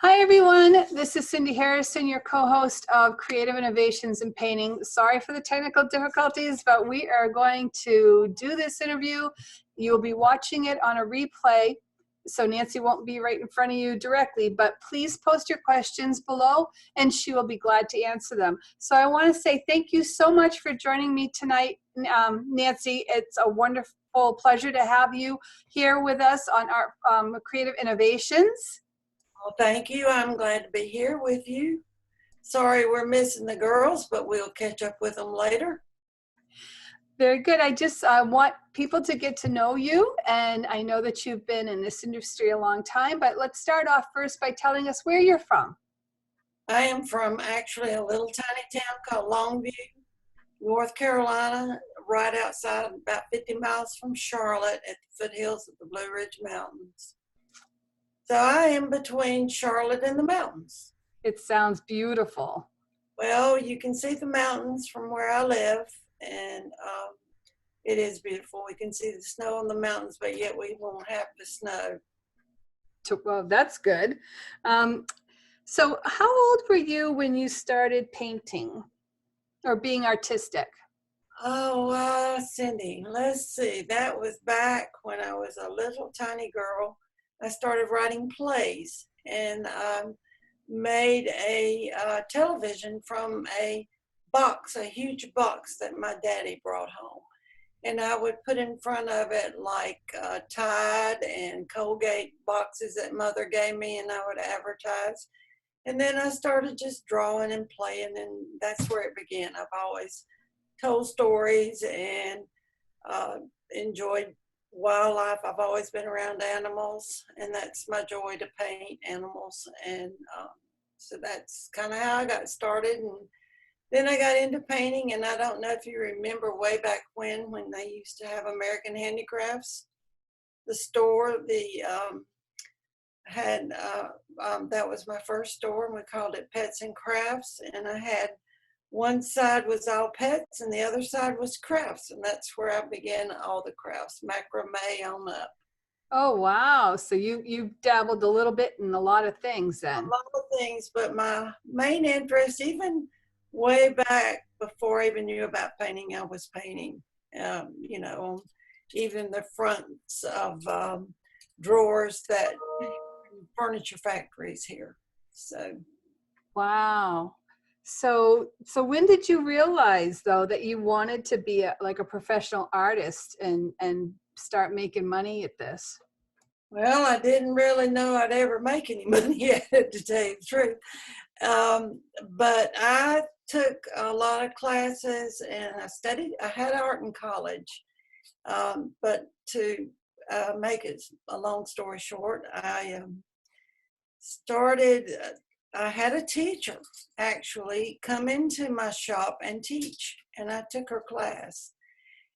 Hi everyone, this is Cindy Harrison, your co-host of Creative Innovations in Painting. Sorry for the technical difficulties, but we are going to do this interview. You'll be watching it on a replay, so Nancy won't be right in front of you directly, but please post your questions below and she will be glad to answer them. So I want to say thank you so much for joining me tonight, Nancy. It's a wonderful pleasure to have you here with us on our Creative Innovations. Well, thank you. I'm glad to be here with you. Sorry we're missing the girls, but we'll catch up with them later. Very good. I just want people to get to know you, and I know that you've been in this industry a long time, but let's start off first by telling us where you're from. I am from actually a little tiny town called Longview, North Carolina, right outside, about 50 miles from Charlotte at the foothills of the Blue Ridge Mountains. So I am between Charlotte and the mountains. It sounds beautiful. Well, you can see the mountains from where I live, and it is beautiful. We can see the snow on the mountains, but yet we won't have the snow. Well, that's good. So how old were you when you started painting or being artistic? Oh, Cindy, let's see. That was back when I was a little tiny girl. I started writing plays and made a television from a box, a huge box that my daddy brought home. And I would put in front of it like Tide and Colgate boxes that Mother gave me, and I would advertise. And then I started just drawing and playing, and that's where it began. I've always told stories and enjoyed wildlife. I've always been around animals, and that's my joy, to paint animals. And so that's kind of how I got started. And then I got into painting, and I don't know if you remember way back when they used to have American Handicrafts. The store, that was my first store, and we called it Pets and Crafts. And I had one side was all pets and the other side was crafts, and that's where I began all the crafts, macrame on up. Oh, wow. So you dabbled a little bit in a lot of things then. A lot of things, but my main interest, even way back before I even knew about painting, I was painting, even the fronts of drawers that furniture factories here. So. Wow. So when did you realize, though, that you wanted to be like a professional artist and start making money at this? Well, I didn't really know I'd ever make any money at it, to tell you the truth. But I took a lot of classes and I had art in college. But to make it a long story short, I had a teacher actually come into my shop and teach, and I took her class.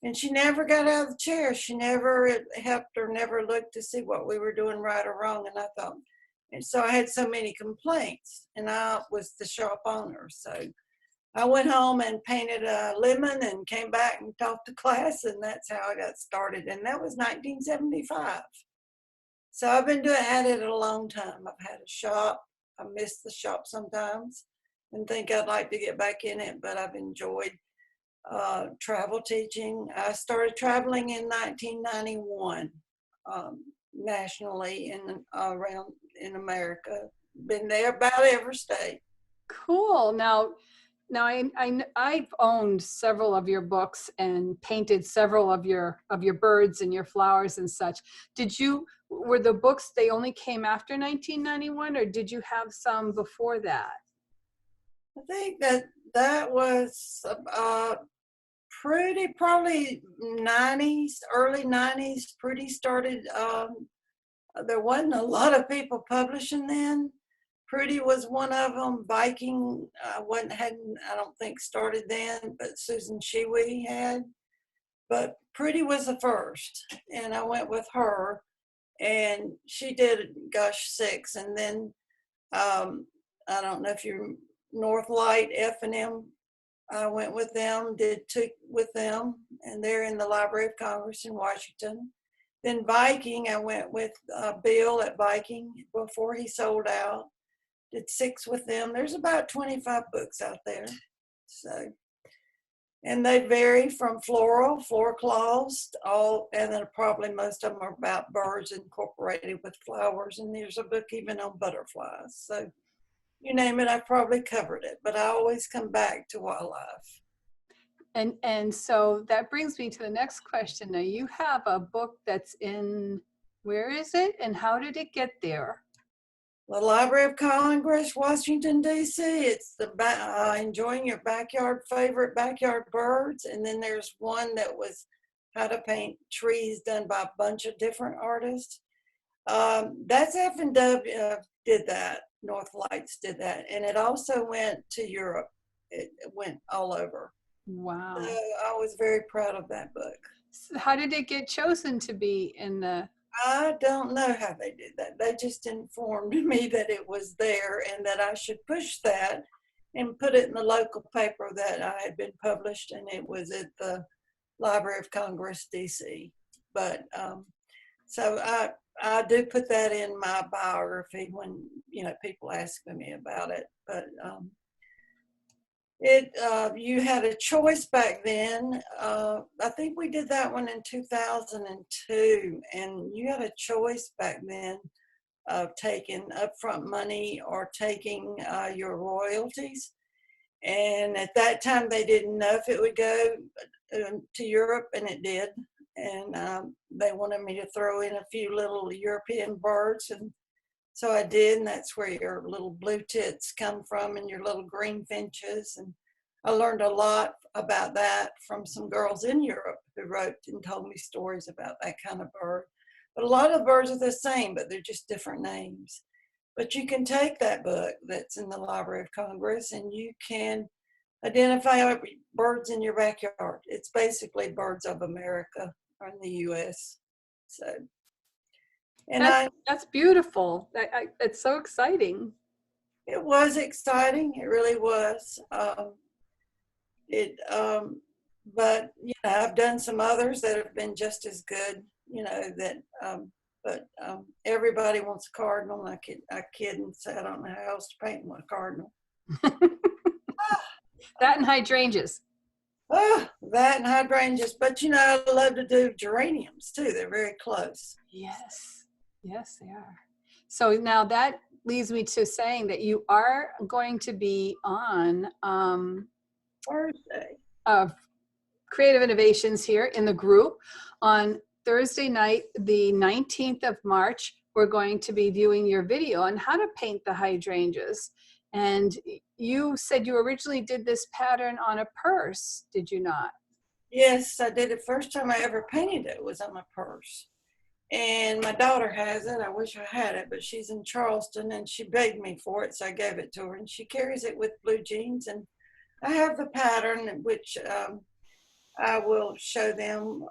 And she never got out of the chair. She never helped or never looked to see what we were doing right or wrong. And I thought, and so I had so many complaints, and I was the shop owner. So I went home and painted a lemon and came back and taught the class, and that's how I got started. And that was 1975. So I've been at it a long time. I've had a shop. I miss the shop sometimes and think I'd like to get back in it, but I've enjoyed travel teaching. I started traveling in 1991 nationally around in America. Been there about every state. Cool. Now I've owned several of your books and painted several of your birds and your flowers and such. Were the books, they only came after 1991, or did you have some before that? I think that was probably 90s, early 90s. Pretty started. There wasn't a lot of people publishing then. Pretty was one of them. Viking I don't think started then, but Susan Shiwi had. But Pretty was the first, and I went with her, and she did, 6, and then I don't know if you're Northlight F&M. I went with them, did 2 with them, and they're in the Library of Congress in Washington. Then Viking, I went with Bill at Viking before he sold out. did 6 with them. There's about 25 books out there. So, and they vary from floral cloths, and then probably most of them are about birds incorporated with flowers. And there's a book even on butterflies. So you name it, I've probably covered it, but I always come back to wildlife. And so that brings me to the next question. Now you have a book that's in, where is it and how did it get there? The Library of Congress, Washington, D.C. It's the enjoying your favorite backyard birds. And then there's one that was how to paint trees done by a bunch of different artists. That's F&W did that. North Lights did that. And it also went to Europe. It went all over. Wow. So I was very proud of that book. So how did it get chosen to be in the... I don't know how they did that. They just informed me that it was there and that I should push that and put it in the local paper that I had been published, and it was at the Library of Congress, D.C. But so I do put that in my biography when, people ask me about it. But you had a choice back then. I think we did that one in 2002, and you had a choice back then of taking upfront money or taking your royalties. And at that time, they didn't know if it would go to Europe, and it did. And they wanted me to throw in a few little European birds, and so I did, and that's where your little blue tits come from and your little green finches. And I learned a lot about that from some girls in Europe who wrote and told me stories about that kind of bird. But a lot of birds are the same, but they're just different names. But you can take that book that's in the Library of Congress and you can identify birds in your backyard. It's basically birds of America or in the U.S. So. And that's beautiful. It's so exciting. It was exciting. It really was. But I've done some others that have been just as good. But everybody wants a cardinal. I kid and say I don't know how else to paint my cardinal. That and hydrangeas. That and hydrangeas. But I love to do geraniums too. They're very close. Yes, they are. So now that leads me to saying that you are going to be on Thursday of Creative Innovations here in the group on Thursday night, the 19th of March. We're going to be viewing your video on how to paint the hydrangeas. And you said you originally did this pattern on a purse, did you not? Yes, I did. The first time I ever painted it was on a purse. And my daughter has it. I wish I had it, but she's in Charleston and she begged me for it, so I gave it to her. And she carries it with blue jeans. And I have the pattern, which I will show them,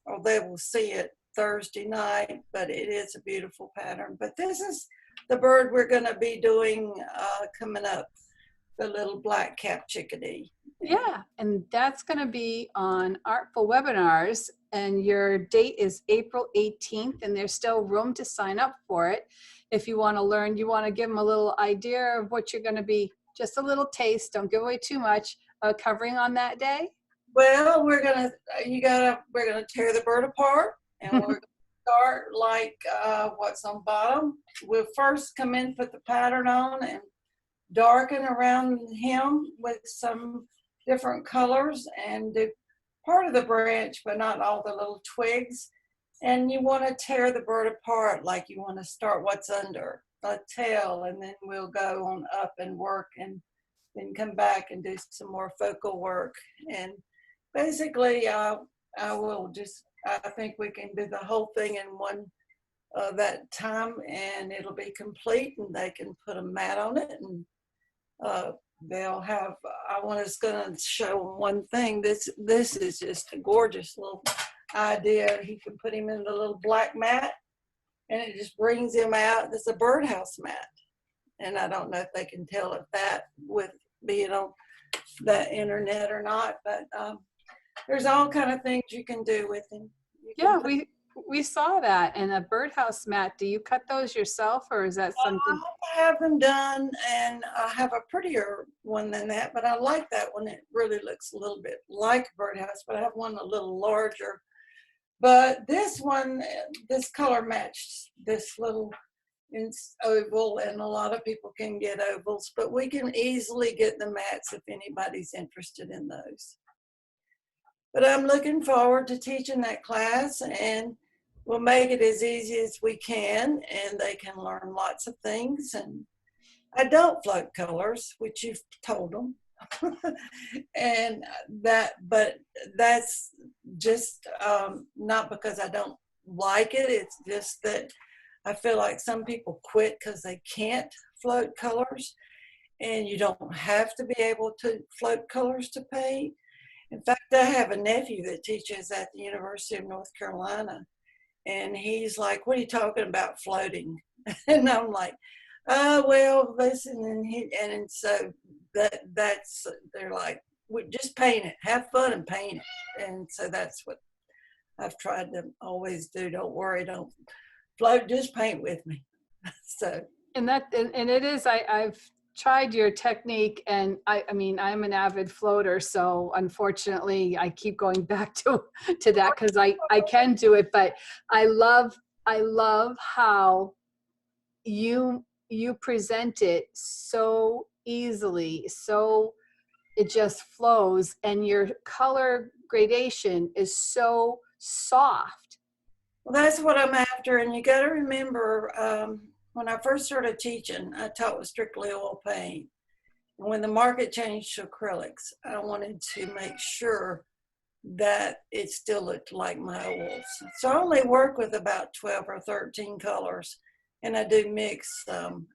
or they will see it Thursday night, but it is a beautiful pattern. But this is the bird we're going to be doing coming up, the little black-capped chickadee. Yeah, and that's going to be on Artful Webinars, and your date is April 18th, and there's still room to sign up for it. If you want to learn, you want to give them a little idea of what you're going to be, just a little taste, don't give away too much, covering on that day? Well, we're gonna tear the bird apart, and we're gonna start like what's on bottom. We'll first come in, put the pattern on, and darken around him with some different colors, and do part of the branch, but not all the little twigs. And you want to tear the bird apart, like you want to start what's under the tail, and then we'll go on up and work, and then come back and do some more focal work. And basically, I think we can do the whole thing in one that time, and it'll be complete, and they can put a mat on it, and they'll have, going to show one thing. This is just a gorgeous little idea. You can put him in the little black mat, and it just brings him out. It's a birdhouse mat. And I don't know if they can tell if that with being on the internet or not, but there's all kind of things you can do with him. we saw that. And a birdhouse mat, do you cut those yourself, or is that something? I have them done, and I have a prettier one than that, but I like that one. It really looks a little bit like a birdhouse, but I have one a little larger. But this one, this color matched this little oval, and a lot of people can get ovals, but we can easily get the mats if anybody's interested in those. But I'm looking forward to teaching that class, and we'll make it as easy as we can, and they can learn lots of things. And I don't float colors, which you've told them. And but that's just not because I don't like it. It's just that I feel like some people quit because they can't float colors, and you don't have to be able to float colors to paint. In fact, I have a nephew that teaches at the University of North Carolina, and he's like, "What are you talking about floating?" And I'm like, "Oh, well, listen." And so that's they're like, "Just paint it, have fun and paint it." And so that's what I've tried to always do. Don't worry, don't float, just paint with me. So. And it is, I've tried your technique, and I mean, I'm an avid floater, so unfortunately I keep going back to that because I can do it, but I love how you present it so easily, so it just flows, and your color gradation is so soft. Well, that's what I'm after, and you got to remember, when I first started teaching, I taught with strictly oil paint. And when the market changed to acrylics, I wanted to make sure that it still looked like my oils. So I only work with about 12 or 13 colors, and I do mix some.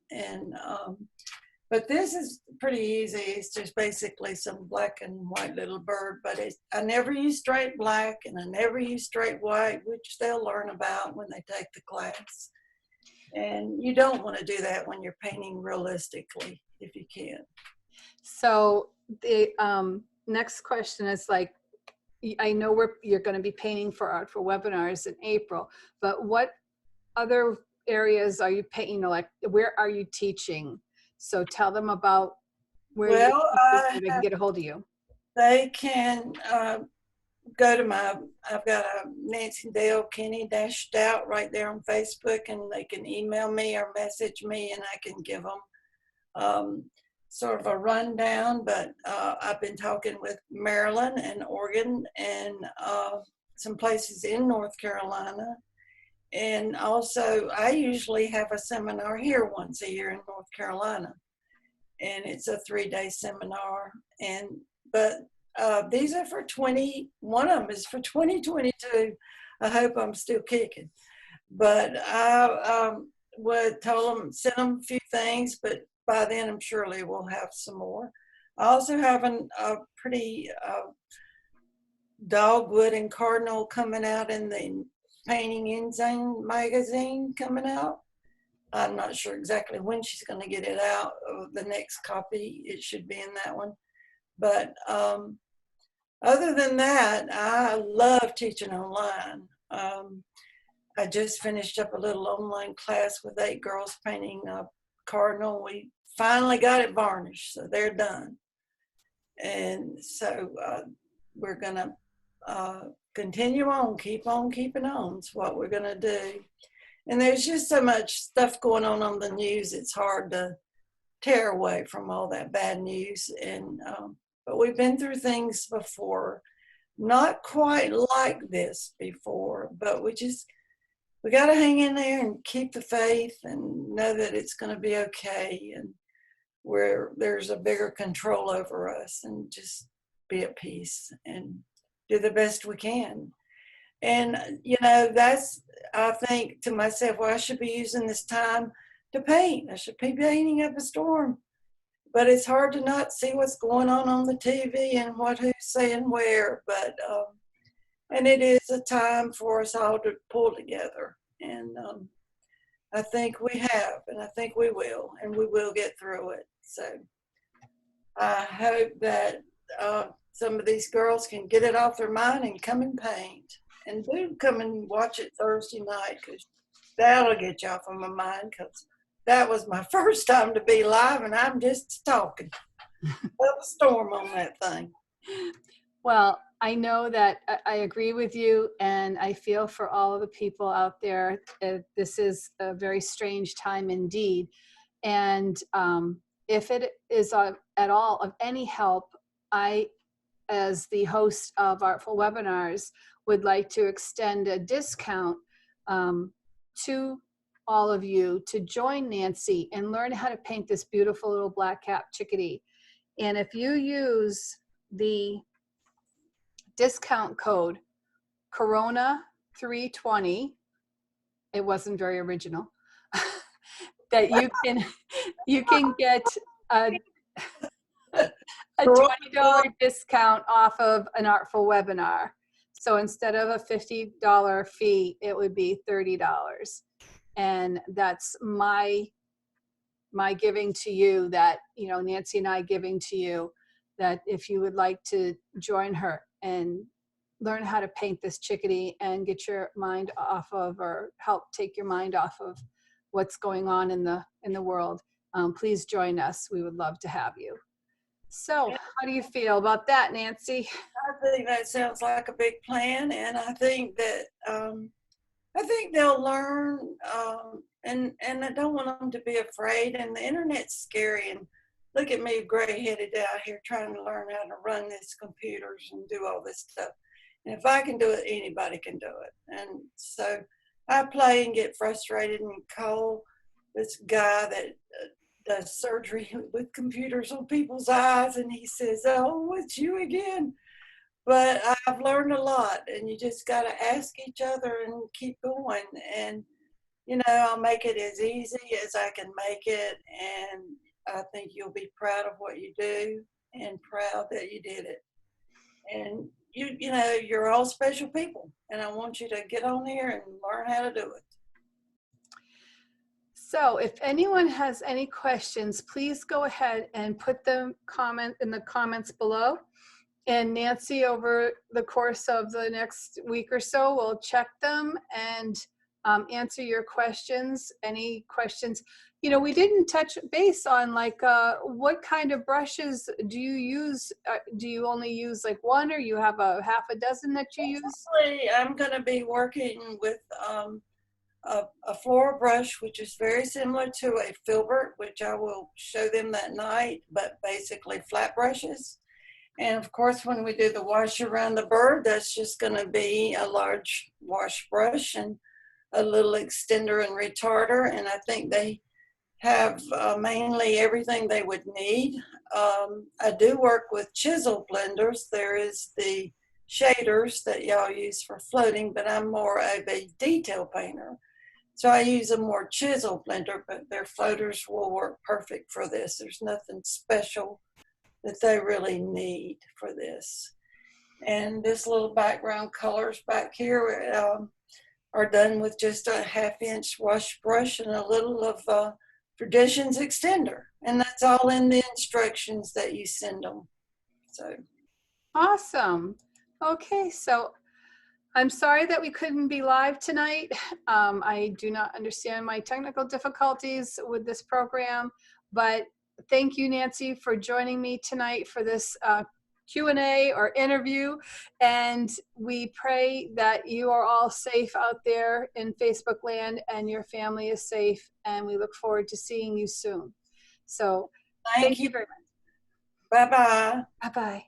But this is pretty easy. It's just basically some black and white little bird, but I never use straight black, and I never use straight white, which they'll learn about when they take the class. And you don't want to do that when you're painting realistically, if you can. So the next question is, like, I know you're going to be painting for Artful Webinars in April, but what other areas are you painting? Like, where are you teaching? So tell them about where they can get a hold of you. They can go to I've got a Nancy Dale Kinney-Stout right there on Facebook, and they can email me or message me, and I can give them sort of a rundown. But I've been talking with Maryland and Oregon and some places in North Carolina. And also, I usually have a seminar here once a year in North Carolina, and it's a 3-day seminar. But these are for one of them is for 2022. I hope I'm still kicking. But I would send them a few things, but by then I'm surely we'll have some more. I also have a pretty dogwood and cardinal coming out in the Painting Enzyme magazine coming out. I'm not sure exactly when she's going to get it out. The next copy, it should be in that one. But other than that, I love teaching online. I just finished up a little online class with 8 girls painting a cardinal. We finally got it varnished, so they're done. And so we're going to continue on, keep on keeping on. It's what we're going to do. And there's just so much stuff going on the news. It's hard to tear away from all that bad news. And but we've been through things before, not quite like this before, but we got to hang in there and keep the faith and know that it's going to be okay, and where there's a bigger control over us, and just be at peace and do the best we can. And, I think to myself, well, I should be using this time to paint. I should be painting up a storm. But it's hard to not see what's going on the TV and who's saying where. But, and it is a time for us all to pull together. And I think we have, and I think we will, and we will get through it. So I hope that some of these girls can get it off their mind and come and paint. And do come and watch it Thursday night, because that'll get you off of my mind, because that was my first time to be live and I'm just talking. Up a storm on that thing. Well, I know that I agree with you, and I feel for all of the people out there. This is a very strange time indeed. And if it is at all of any help, I, as the host of Artful Webinars, would like to extend a discount to all of you to join Nancy and learn how to paint this beautiful little black-capped chickadee. And if you use the discount code Corona320, it wasn't very original, that you can get a $20 discount off of an Artful Webinar. So instead of a $50 fee, it would be $30. And that's my giving to you, that, you know, Nancy and I giving to you, that if you would like to join her and learn how to paint this chickadee and get your mind off of, or help take your mind off of what's going on in the world, please join us. We would love to have you. So how do you feel about that, Nancy? I think that sounds like a big plan, and I think that they'll learn, and I don't want them to be afraid. And the internet's scary, and look at me, gray-headed out here trying to learn how to run these computers and do all this stuff. And if I can do it, anybody can do it. And so I play and get frustrated and call this guy that does surgery with computers on people's eyes, and he says, "Oh, it's you again." But I've learned a lot, and you just got to ask each other and keep going. And, you know, I'll make it as easy as I can make it. And I think you'll be proud of what you do and proud that you did it. And you know, you're all special people, and I want you to get on here and learn how to do it. So if anyone has any questions, please go ahead and put them in the comments below. And Nancy, over the course of the next week or so, will check them and answer your questions. Any questions? You know, we didn't touch base on, like, what kind of brushes do you use? Do you only use like one, or you have a half a dozen that you use? I'm going to be working with a floral brush, which is very similar to a filbert, which I will show them that night, but basically flat brushes. And of course, when we do the wash around the bird, that's just going to be a large wash brush and a little extender and retarder. And I think they have mainly everything they would need. I do work with chisel blenders. There is the shaders that y'all use for floating, but I'm more of a detail painter. So I use a more chisel blender, but their floaters will work perfect for this. There's nothing special that they really need for this. And this little background colors back here are done with just a 1/2-inch wash brush and a little of Traditions extender. And that's all in the instructions that you send them. So Awesome. Okay, so I'm sorry that we couldn't be live tonight. I do not understand my technical difficulties with this program, but thank you, Nancy, for joining me tonight for this Q&A or interview. And we pray that you are all safe out there in Facebook land and your family is safe. And we look forward to seeing you soon. So thank you very much. Bye-bye. Bye-bye.